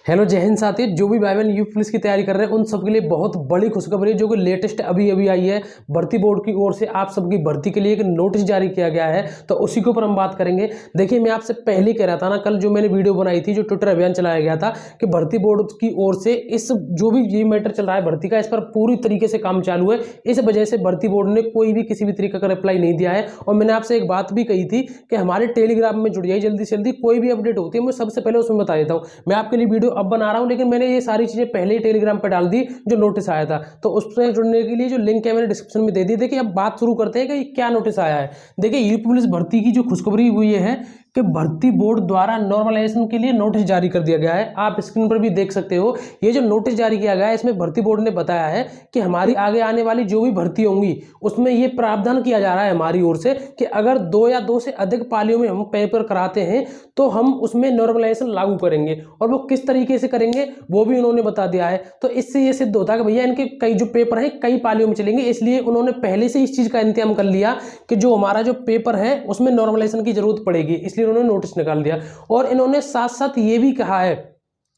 Hello जय हिंद साथियों, जो भी भाई बहन यूपी पुलिस की तैयारी कर रहे हैं उन सबके लिए बहुत बड़ी खुशखबरी है जो कि लेटेस्ट अभी अभी आई है। भर्ती बोर्ड की ओर से आप सबकी भर्ती के लिए एक नोटिस जारी किया गया है, तो उसी के ऊपर हम बात करेंगे। देखिए, मैं आपसे पहले कह रहा था ना, कल जो मैंने वीडियो बनाई थी, जो ट्विटर अभियान चलाया गया था कि भर्ती बोर्ड की ओर से इस जो भी ये मैटर चल रहा है भर्ती का, इस पर पूरी तरीके से काम चालू है। इस वजह से भर्ती बोर्ड ने कोई भी किसी भी तरीके का रिप्लाई नहीं दिया है। और मैंने आपसे एक बात भी कही थी कि हमारे टेलीग्राम में जुड़ जाइए जल्दी से जल्दी, कोई भी अपडेट होती है मैं सबसे पहले उसमें बता देता हूँ। मैं आपके लिए वीडियो अब बना रहा हूँ, लेकिन मैंने ये सारी चीजें पहले ही टेलीग्राम पे डाल दी जो नोटिस आया था। तो उससे जुड़ने के लिए जो लिंक है मैंने डिस्क्रिप्शन में दे दी। देखिए, अब बात शुरू करते हैं कि क्या नोटिस आया है। देखिए, यूपी पुलिस भर्ती की जो खुशखबरी हुई है कि भर्ती बोर्ड द्वारा नॉर्मलाइजेशन के लिए नोटिस जारी कर दिया गया है। आप स्क्रीन पर भी देख सकते हो, ये जो नोटिस जारी किया गया है इसमें भर्ती बोर्ड ने बताया है कि हमारी आगे आने वाली जो भी भर्ती होंगी उसमें ये प्रावधान किया जा रहा है हमारी ओर से कि अगर 2 या 2 से अधिक पालियों में हम पेपर कराते हैं तो हम उसमें नॉर्मलाइजेशन लागू करेंगे। और वो किस तरीके से करेंगे वो भी उन्होंने बता दिया है। तो इससे ये सिद्ध होता है कि भैया इनके कई जो पेपर हैं कई पालियों में चलेंगे, इसलिए उन्होंने पहले से इस चीज का इंतजाम कर लिया कि जो हमारा जो पेपर है उसमें नॉर्मलाइजेशन की जरूरत पड़ेगी, इसलिए उन्होंने नोटिस निकाल दिया। और इन्होंने साथ साथ ये भी कहा है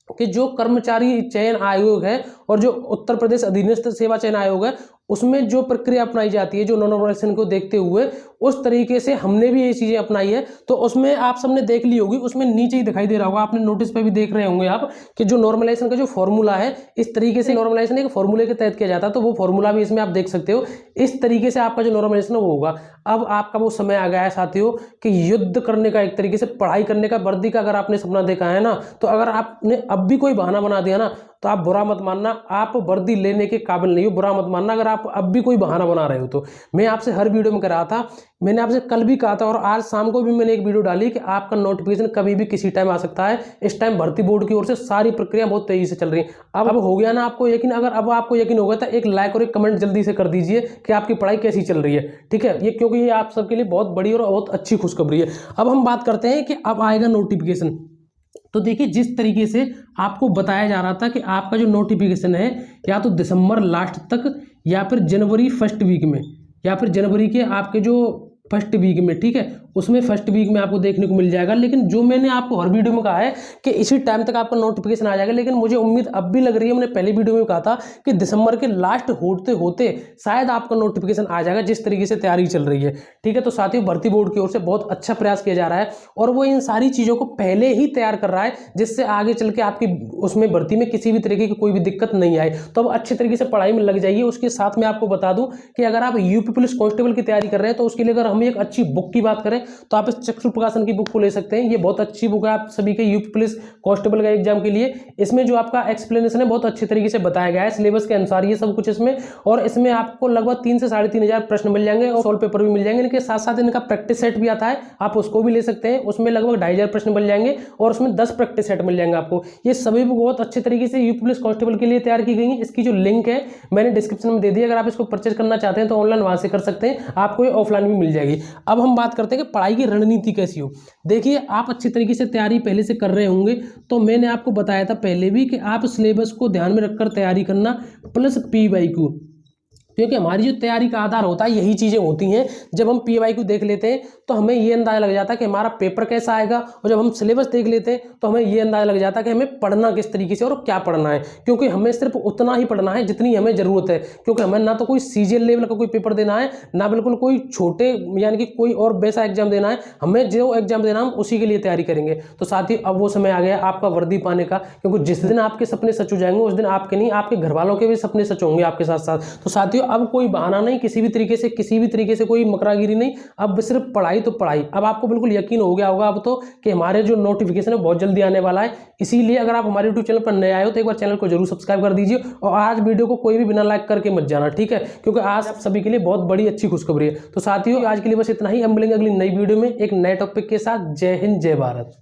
कि जो कर्मचारी चयन आयोग है और जो उत्तर प्रदेश अधीनस्थ सेवा चयन आयोग है उसमें जो प्रक्रिया अपनाई जाती है जो नॉर्मलाइजेशन को देखते हुए, उस तरीके से हमने भी ये चीजें अपनाई है। तो उसमें आप सबने देख ली होगी, उसमें नीचे ही दिखाई दे रहा होगा, आपने नोटिस पे भी देख रहे होंगे आप कि जो नॉर्मलाइजेशन का जो फॉर्मूला है, इस तरीके से नॉर्मलाइजेशन एक फॉर्मूले के तहत किया जाता है। तो वो फॉर्मूला भी इसमें आप देख सकते हो। इस तरीके से आपका जो नॉर्मलाइजेशन है वो होगा। अब आपका वो समय आ गया है साथियों कि युद्ध करने का, एक तरीके से पढ़ाई करने का, वर्दी का अगर आपने सपना देखा है ना, तो अगर आपने अब भी कोई बहाना बना दिया ना तो आप बुरा मत मानना, आप वर्दी लेने के काबिल नहीं हो। बुरा मत मानना अगर आप अब भी कोई बहाना बना रहे हो तो। मैं आपसे हर वीडियो में कह रहा था, मैंने आपसे कल भी कहा था और आज शाम को भी मैंने एक वीडियो डाली कि आपका नोटिफिकेशन कभी भी किसी टाइम आ सकता है। इस टाइम भर्ती बोर्ड की ओर से सारी प्रक्रिया बहुत तेजी से चल रही है। अब हो गया ना आपको यकीन? अगर अब आपको यकीन हो गया तो एक लाइक और एक कमेंट जल्दी से कर दीजिए कि आपकी पढ़ाई कैसी चल रही है, ठीक है? ये क्योंकि ये आप सबके लिए बहुत बड़ी और बहुत अच्छी खुशखबरी है। अब हम बात करते हैं कि अब आएगा नोटिफिकेशन। तो देखिए, जिस तरीके से आपको बताया जा रहा था कि आपका जो नोटिफिकेशन है या तो दिसंबर लास्ट तक या फिर जनवरी फर्स्ट वीक में या फिर जनवरी के आपके जो फर्स्ट वीक में, ठीक है, उसमें फर्स्ट वीक में आपको देखने को मिल जाएगा। लेकिन जो मैंने आपको हर वीडियो में कहा है कि इसी टाइम तक आपका नोटिफिकेशन आ जाएगा, लेकिन मुझे उम्मीद अब भी लग रही है, मैंने पहले वीडियो में कहा था कि दिसंबर के लास्ट होते होते शायद आपका नोटिफिकेशन आ जाएगा, जिस तरीके से तैयारी चल रही है, ठीक है। तो साथियों, भर्ती बोर्ड की ओर से बहुत अच्छा प्रयास किया जा रहा है और वो इन सारी चीजों को पहले ही तैयार कर रहा है जिससे आगे चल के आपकी उसमें भर्ती में किसी भी तरीके की कोई भी दिक्कत नहीं आए। तो अब अच्छे तरीके से पढ़ाई में लग जाइए। उसके साथ में आपको बता दूं कि अगर आप यूपी पुलिस कांस्टेबल की तैयारी कर रहे हैं तो उसके लिए अगर हम एक अच्छी बुक की बात करें तो आप इस चक्षु प्रकाशन की बुक को ले सकते हैं। ये बहुत अच्छी बुक है आप सभी के यूपी पुलिस कांस्टेबल का एग्जाम के लिए। इसमें जो आपका एक्सप्लेनेशन है बहुत अच्छे तरीके से बताया गया है, सिलेबस के अनुसार ये सब कुछ इसमें। और इसमें आपको लगभग 3 से 3,500 प्रश्न मिल जाएंगे और सॉल्व पेपर भी मिल जाएंगे। इनके साथ साथ इनका प्रैक्टिस सेट भी आता है, आप उसको भी ले सकते हैं। उसमें लगभग 2,500 प्रश्न मिल जाएंगे और उसमें 10 प्रैक्टिस सेट मिल जाएंगे आपको। ये सभी बुक बहुत अच्छे तरीके से यूपी पुलिस कांस्टेबल के लिए तैयार की गई है। इसकी जो लिंक है मैंने डिस्क्रिप्शन में दे दी, अगर आप इसको परचेज करना चाहते हैं तो ऑनलाइन वहां से कर सकते हैं, आपको ये ऑफलाइन भी मिल जाएगी। अब हम बात करते हैं कि पढ़ाई की रणनीति कैसी हो। देखिए, आप अच्छी तरीके से तैयारी पहले से कर रहे होंगे, तो मैंने आपको बताया था पहले भी कि आप सिलेबस को ध्यान में रखकर तैयारी करना प्लस PYQ, क्योंकि हमारी जो तैयारी का आधार होता है यही चीज़ें होती हैं। जब हम PYQ देख लेते हैं तो हमें ये अंदाजा लग जाता है कि हमारा पेपर कैसा आएगा, और जब हम सिलेबस देख लेते हैं तो हमें ये अंदाजा लग जाता है कि हमें पढ़ना किस तरीके से और क्या पढ़ना है। क्योंकि हमें सिर्फ उतना ही पढ़ना है जितनी हमें ज़रूरत है, क्योंकि हमें ना तो कोई CGL लेवल का कोई पेपर देना है, ना बिल्कुल कोई छोटे यानी कि कोई और वैसा एग्जाम देना है। हमें जो एग्जाम देना हम उसी के लिए तैयारी करेंगे। तो साथ ही अब वो समय आ गया आपका वर्दी पाने का, क्योंकि जिस दिन आपके सपने सच हो जाएंगे उस दिन आपके नहीं, आपके घर वालों के भी सपने सच होंगे आपके साथ साथ। तो साथियों, अब कोई बहाना नहीं, किसी भी तरीके से कोई मकरागिरी नहीं, अब सिर्फ पढ़ाई तो पढ़ाई। अब आपको बिल्कुल यकीन हो गया होगा अब तो कि हमारे जो नोटिफिकेशन है बहुत जल्दी आने वाला है। इसीलिए अगर आप हमारे YouTube चैनल पर नए आए हो तो एक बार चैनल को जरूर सब्सक्राइब कर दीजिए और आज वीडियो को कोई भी बिना लाइक करके मत जाना, ठीक है? क्योंकि आज आप सभी के लिए बहुत बड़ी अच्छी खुशखबरी है। तो साथियों, आज के लिए बस इतना ही। हम मिलेंगे अगली नई वीडियो में एक नए टॉपिक के साथ। जय हिंद, जय भारत।